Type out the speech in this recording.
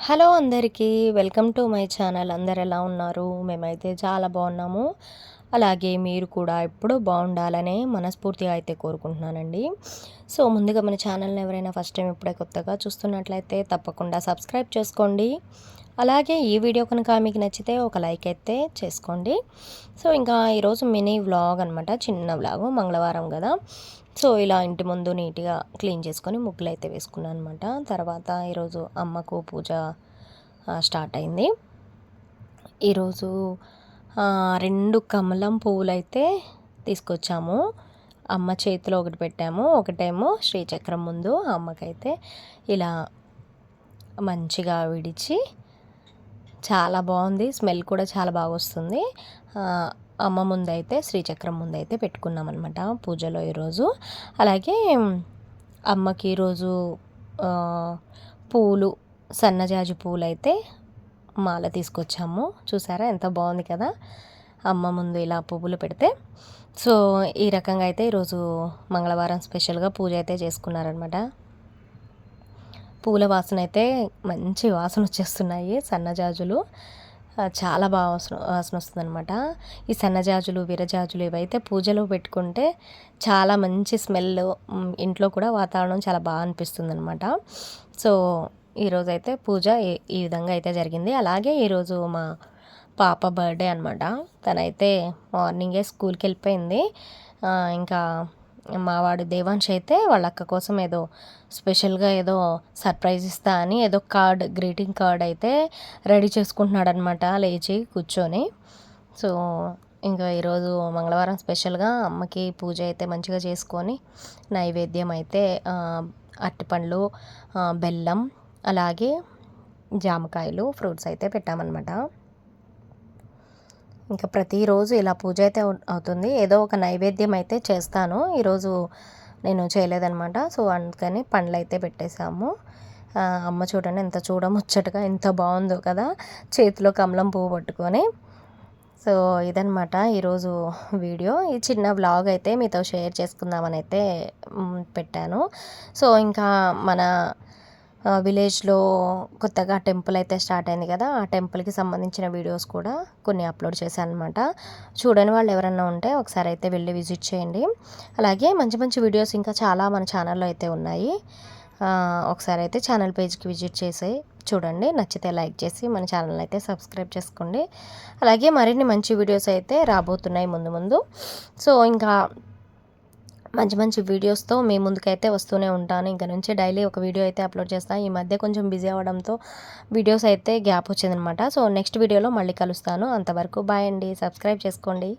Hello అందరికీ welcome to my channel. అందరు ఎలా ఉన్నారు? మేమైతే చాలా బాగున్నాము. అలాగే మీరు కూడా ఎప్పుడూ బాగుండాలనే మనస్ఫూర్తిగా అయితే కోరుకుంటున్నానండి. సో ముందుగా మన ఛానల్ని ఎవరైనా ఫస్ట్ టైం ఇప్పుడే కొత్తగా చూస్తున్నట్లయితే తప్పకుండా సబ్స్క్రైబ్ చేసుకోండి. అలాగే ఈ వీడియో కనుక మీకు నచ్చితే ఒక లైక్ అయితే చేసుకోండి. సో ఇంకా ఈరోజు మినీ వ్లాగ్ అనమాట, చిన్న వ్లాగు. మంగళవారం కదా, సో ఇలా ఇంటి ముందు నీట్గా క్లీన్ చేసుకొని ముగ్గులు అయితే వేసుకున్నాను అనమాట. తర్వాత ఈరోజు అమ్మకు పూజ స్టార్ట్ అయింది. ఈరోజు 2 కమలం పువ్వులు అయితే తీసుకొచ్చాము. అమ్మ చేతిలో ఒకటి పెట్టాము, ఒకటేమో శ్రీచక్రం ముందు అమ్మకైతే ఇలా మంచిగా విడిచి చాలా బాగుంది. స్మెల్ కూడా చాలా బాగా వస్తుంది. అమ్మ ముందైతే శ్రీచక్రం ముందైతే పెట్టుకున్నాం అనమాట పూజలో ఈరోజు. అలాగే అమ్మకి ఈరోజు పూలు, సన్నజాజి పూలు అయితే మాల తీసుకొచ్చాము. చూసారా ఎంత బాగుంది కదా, అమ్మ ముందు ఇలా పువ్వులు పెడితే. సో ఈ రకంగా అయితే ఈరోజు మంగళవారం స్పెషల్గా పూజ అయితే చేసుకున్నారనమాట. పూల వాసన అయితే మంచి వాసన వచ్చేస్తున్నాయి. సన్నజాజులు చాలా బాగా వాసన వస్తుందన్నమాట. ఈ సన్నజాజులు, విరజాజులు ఇవైతే పూజలో పెట్టుకుంటే చాలా మంచి స్మెల్, ఇంట్లో కూడా వాతావరణం చాలా బాగా అనిపిస్తుంది అనమాట. సో ఈరోజైతే పూజ ఈ విధంగా అయితే జరిగింది. అలాగే ఈరోజు మా పాప బర్త్డే అనమాట. తనైతే మార్నింగే స్కూల్కి వెళ్ళిపోయింది. ఇంకా మావాడు దేవాంశ్ అయితే వాళ్ళ అక్క కోసం ఏదో స్పెషల్గా ఏదో సర్ప్రైజ్ ఇస్తా అని ఏదో కార్డ్, గ్రీటింగ్ కార్డ్ అయితే రెడీ చేసుకుంటున్నాడు అనమాట లేచి కూర్చొని. సో ఇంకా ఈరోజు మంగళవారం స్పెషల్గా అమ్మకి పూజ అయితే మంచిగా చేసుకొని నైవేద్యం అయితే అరటిపండ్లు, బెల్లం, అలాగే జామకాయలు, ఫ్రూట్స్ అయితే పెట్టామన్నమాట. ఇంకా ప్రతిరోజు ఇలా పూజ అయితే అవుతుంది. ఏదో ఒక నైవేద్యం అయితే చేస్తాను. ఈరోజు నేను చేయలేదన్నమాట. సో అందుకని పండ్లు అయితే పెట్టేశాము. అమ్మ చూడండి ఎంత చూడముచ్చటగా ఎంత బాగుందో కదా, చేతిలో కమలం పువ్వు పట్టుకొని. సో ఇదనమాట ఈరోజు వీడియో. ఈ చిన్న వ్లాగ్ అయితే మీతో షేర్ చేసుకుందామని అయితే పెట్టాను. సో ఇంకా మన విలేజ్లో కొత్తగా టెంపుల్ అయితే స్టార్ట్ అయింది కదా, ఆ టెంపుల్కి సంబంధించిన వీడియోస్ కూడా కొన్ని అప్లోడ్ చేశాను అనమాట. చూడని వాళ్ళు ఎవరన్నా ఉంటే ఒకసారి అయితే వెళ్ళి విజిట్ చేయండి. అలాగే మంచి మంచి వీడియోస్ ఇంకా చాలా మన ఛానల్లో అయితే ఉన్నాయి. ఒకసారి అయితే ఛానల్ పేజ్కి విజిట్ చేసి చూడండి. నచ్చితే లైక్ చేసి మన ఛానల్ అయితే సబ్స్క్రైబ్ చేసుకోండి. అలాగే మరిన్ని మంచి వీడియోస్ అయితే రాబోతున్నాయి ముందు ముందు. సో ఇంకా మంచి మంచి వీడియోస్తో మీ ముందుకైతే వస్తూనే ఉంటాను. ఇంక నుంచి డైలీ ఒక వీడియో అయితే అప్లోడ్ చేస్తాను. ఈ మధ్య కొంచెం బిజీ అవ్వడంతో వీడియోస్ అయితే గ్యాప్ వచ్చిందనమాట. సో నెక్స్ట్ వీడియోలో మళ్ళీ కలుస్తాను. అంతవరకు బాయ్ అండి. సబ్స్క్రైబ్ చేసుకోండి.